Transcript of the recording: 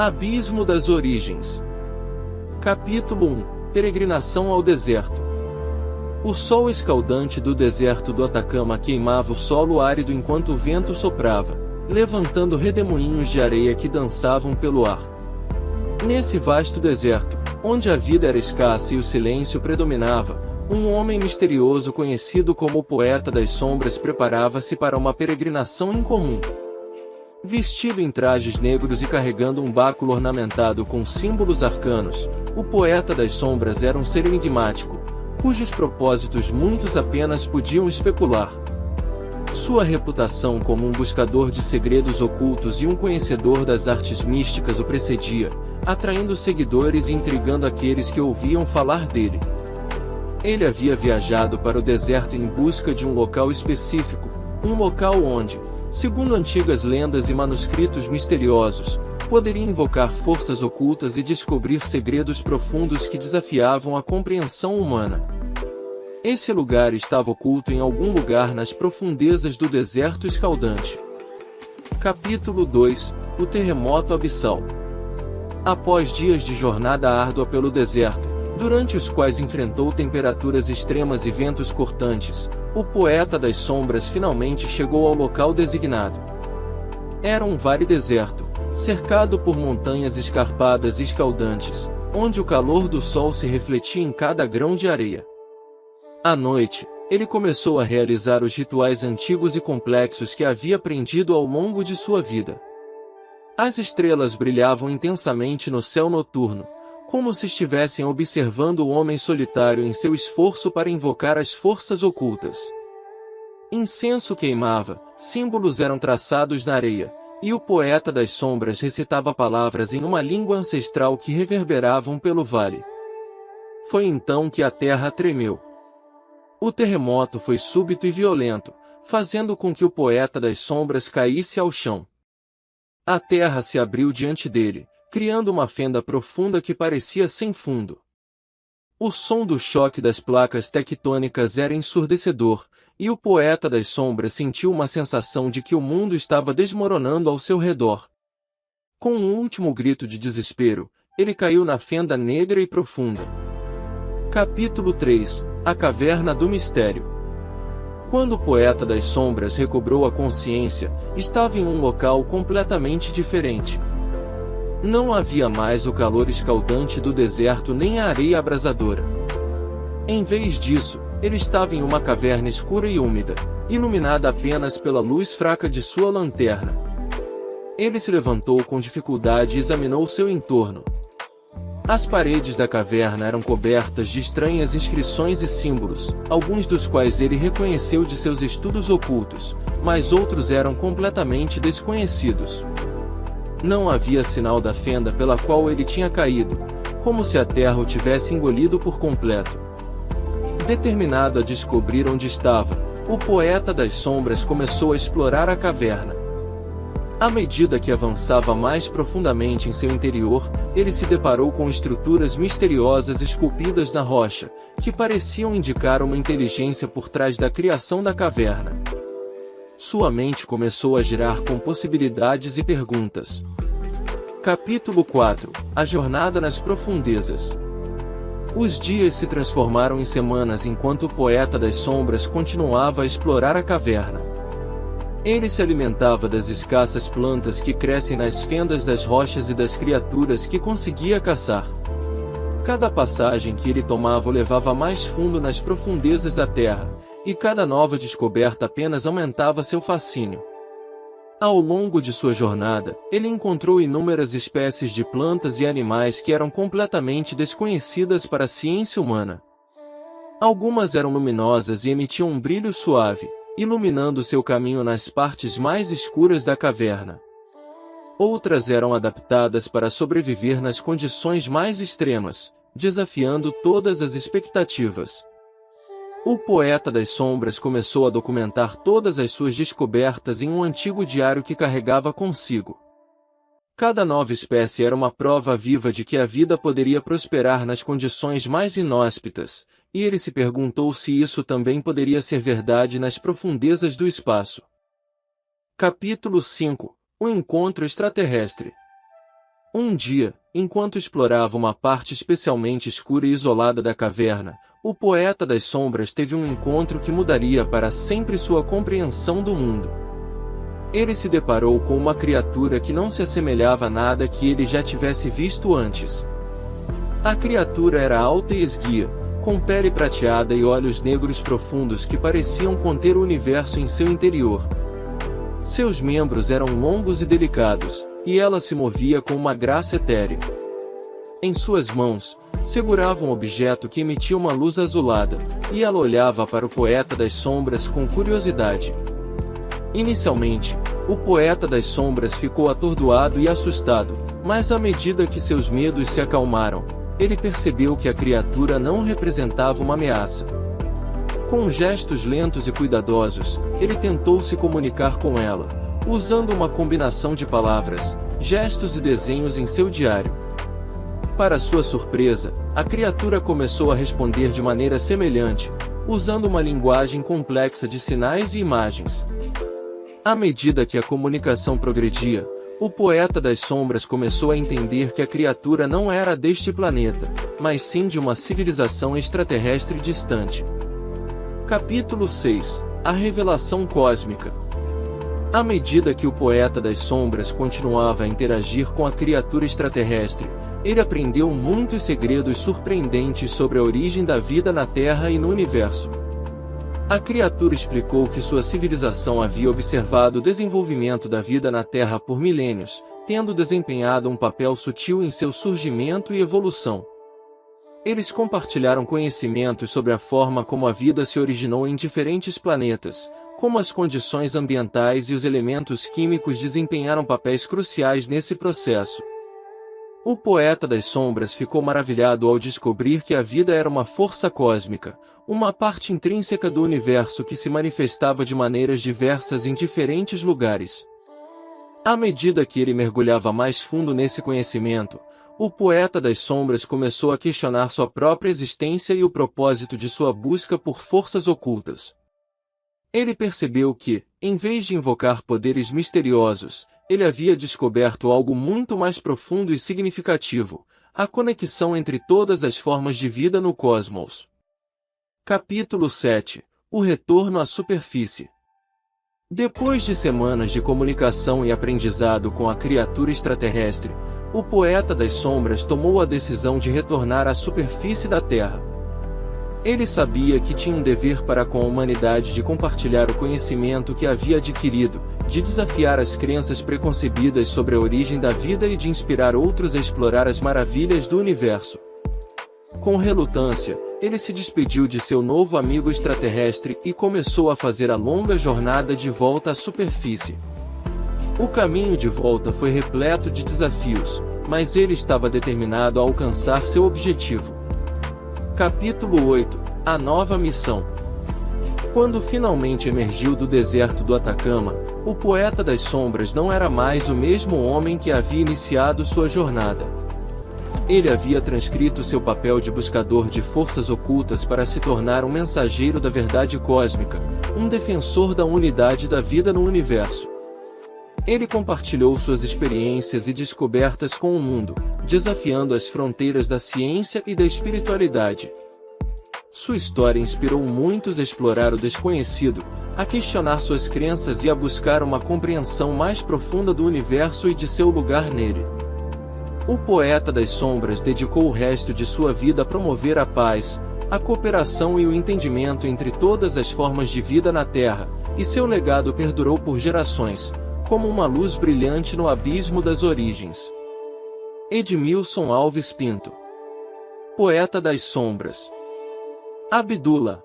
Abismo das Origens. Capítulo 1. Peregrinação ao deserto. O sol escaldante do deserto do Atacama queimava o solo árido enquanto o vento soprava, levantando redemoinhos de areia que dançavam pelo ar. Nesse vasto deserto, onde a vida era escassa e o silêncio predominava, um homem misterioso conhecido como o Poeta das Sombras preparava-se para uma peregrinação incomum. Vestido em trajes negros e carregando um báculo ornamentado com símbolos arcanos, o Poeta das Sombras era um ser enigmático, cujos propósitos muitos apenas podiam especular. Sua reputação como um buscador de segredos ocultos e um conhecedor das artes místicas o precedia, atraindo seguidores e intrigando aqueles que ouviam falar dele. Ele havia viajado para o deserto em busca de um local específico, um local onde, segundo antigas lendas e manuscritos misteriosos, poderia invocar forças ocultas e descobrir segredos profundos que desafiavam a compreensão humana. Esse lugar estava oculto em algum lugar nas profundezas do deserto escaldante. Capítulo 2. O terremoto abissal. Após dias de jornada árdua pelo deserto, durante os quais enfrentou temperaturas extremas e ventos cortantes, o Poeta das Sombras finalmente chegou ao local designado. Era um vale deserto, cercado por montanhas escarpadas e escaldantes, onde o calor do sol se refletia em cada grão de areia. À noite, ele começou a realizar os rituais antigos e complexos que havia aprendido ao longo de sua vida. As estrelas brilhavam intensamente no céu noturno, como se estivessem observando o homem solitário em seu esforço para invocar as forças ocultas. Incenso queimava, símbolos eram traçados na areia, e o Poeta das Sombras recitava palavras em uma língua ancestral que reverberavam pelo vale. Foi então que a terra tremeu. O terremoto foi súbito e violento, fazendo com que o Poeta das Sombras caísse ao chão. A terra se abriu diante dele, criando uma fenda profunda que parecia sem fundo. O som do choque das placas tectônicas era ensurdecedor, e o Poeta das Sombras sentiu uma sensação de que o mundo estava desmoronando ao seu redor. Com um último grito de desespero, ele caiu na fenda negra e profunda. Capítulo 3. A Caverna do Mistério. Quando o Poeta das Sombras recobrou a consciência, estava em um local completamente diferente. Não havia mais o calor escaldante do deserto nem a areia abrasadora. Em vez disso, ele estava em uma caverna escura e úmida, iluminada apenas pela luz fraca de sua lanterna. Ele se levantou com dificuldade e examinou seu entorno. As paredes da caverna eram cobertas de estranhas inscrições e símbolos, alguns dos quais ele reconheceu de seus estudos ocultos, mas outros eram completamente desconhecidos. Não havia sinal da fenda pela qual ele tinha caído, como se a terra o tivesse engolido por completo. Determinado a descobrir onde estava, o Poeta das Sombras começou a explorar a caverna. À medida que avançava mais profundamente em seu interior, ele se deparou com estruturas misteriosas esculpidas na rocha, que pareciam indicar uma inteligência por trás da criação da caverna. Sua mente começou a girar com possibilidades e perguntas. Capítulo 4. A jornada nas profundezas. Os dias se transformaram em semanas enquanto o Poeta das Sombras continuava a explorar a caverna. Ele se alimentava das escassas plantas que crescem nas fendas das rochas e das criaturas que conseguia caçar. Cada passagem que ele tomava o levava mais fundo nas profundezas da terra, e cada nova descoberta apenas aumentava seu fascínio. Ao longo de sua jornada, ele encontrou inúmeras espécies de plantas e animais que eram completamente desconhecidas para a ciência humana. Algumas eram luminosas e emitiam um brilho suave, iluminando seu caminho nas partes mais escuras da caverna. Outras eram adaptadas para sobreviver nas condições mais extremas, desafiando todas as expectativas. O Poeta das Sombras começou a documentar todas as suas descobertas em um antigo diário que carregava consigo. Cada nova espécie era uma prova viva de que a vida poderia prosperar nas condições mais inóspitas, e ele se perguntou se isso também poderia ser verdade nas profundezas do espaço. Capítulo 5. O encontro extraterrestre. Um dia, enquanto explorava uma parte especialmente escura e isolada da caverna, o poeta das sombras teve um encontro que mudaria para sempre sua compreensão do mundo. Ele se deparou com uma criatura que não se assemelhava a nada que ele já tivesse visto antes. A criatura era alta e esguia, com pele prateada e olhos negros profundos que pareciam conter o universo em seu interior. Seus membros eram longos e delicados, e ela se movia com uma graça etérea. Em suas mãos, segurava um objeto que emitia uma luz azulada, e ela olhava para o poeta das sombras com curiosidade. Inicialmente, o poeta das sombras ficou atordoado e assustado, mas à medida que seus medos se acalmaram, ele percebeu que a criatura não representava uma ameaça. Com gestos lentos e cuidadosos, ele tentou se comunicar com ela, usando uma combinação de palavras, gestos e desenhos em seu diário. Para sua surpresa, a criatura começou a responder de maneira semelhante, usando uma linguagem complexa de sinais e imagens. À medida que a comunicação progredia, o poeta das sombras começou a entender que a criatura não era deste planeta, mas sim de uma civilização extraterrestre distante. Capítulo 6 – A Revelação Cósmica. À medida que o poeta das sombras continuava a interagir com a criatura extraterrestre, ele aprendeu muitos segredos surpreendentes sobre a origem da vida na Terra e no universo. A criatura explicou que sua civilização havia observado o desenvolvimento da vida na Terra por milênios, tendo desempenhado um papel sutil em seu surgimento e evolução. Eles compartilharam conhecimentos sobre a forma como a vida se originou em diferentes planetas, como as condições ambientais e os elementos químicos desempenharam papéis cruciais nesse processo. O poeta das sombras ficou maravilhado ao descobrir que a vida era uma força cósmica, uma parte intrínseca do universo que se manifestava de maneiras diversas em diferentes lugares. À medida que ele mergulhava mais fundo nesse conhecimento, o poeta das sombras começou a questionar sua própria existência e o propósito de sua busca por forças ocultas. Ele percebeu que, em vez de invocar poderes misteriosos, ele havia descoberto algo muito mais profundo e significativo: a conexão entre todas as formas de vida no cosmos. Capítulo 7 – O retorno à superfície. Depois de semanas de comunicação e aprendizado com a criatura extraterrestre, o poeta das sombras tomou a decisão de retornar à superfície da Terra. Ele sabia que tinha um dever para com a humanidade de compartilhar o conhecimento que havia adquirido, de desafiar as crenças preconcebidas sobre a origem da vida e de inspirar outros a explorar as maravilhas do universo. Com relutância, ele se despediu de seu novo amigo extraterrestre e começou a fazer a longa jornada de volta à superfície. O caminho de volta foi repleto de desafios, mas ele estava determinado a alcançar seu objetivo. Capítulo 8 – A Nova Missão. Quando finalmente emergiu do deserto do Atacama, o poeta das sombras não era mais o mesmo homem que havia iniciado sua jornada. Ele havia transcrito seu papel de buscador de forças ocultas para se tornar um mensageiro da verdade cósmica, um defensor da unidade da vida no universo. Ele compartilhou suas experiências e descobertas com o mundo, desafiando as fronteiras da ciência e da espiritualidade. Sua história inspirou muitos a explorar o desconhecido, a questionar suas crenças e a buscar uma compreensão mais profunda do universo e de seu lugar nele. O poeta das sombras dedicou o resto de sua vida a promover a paz, a cooperação e o entendimento entre todas as formas de vida na Terra, e seu legado perdurou por gerações, como uma luz brilhante no abismo das origens. Edmilson Alves Pinto. Poeta das Sombras. Abdullah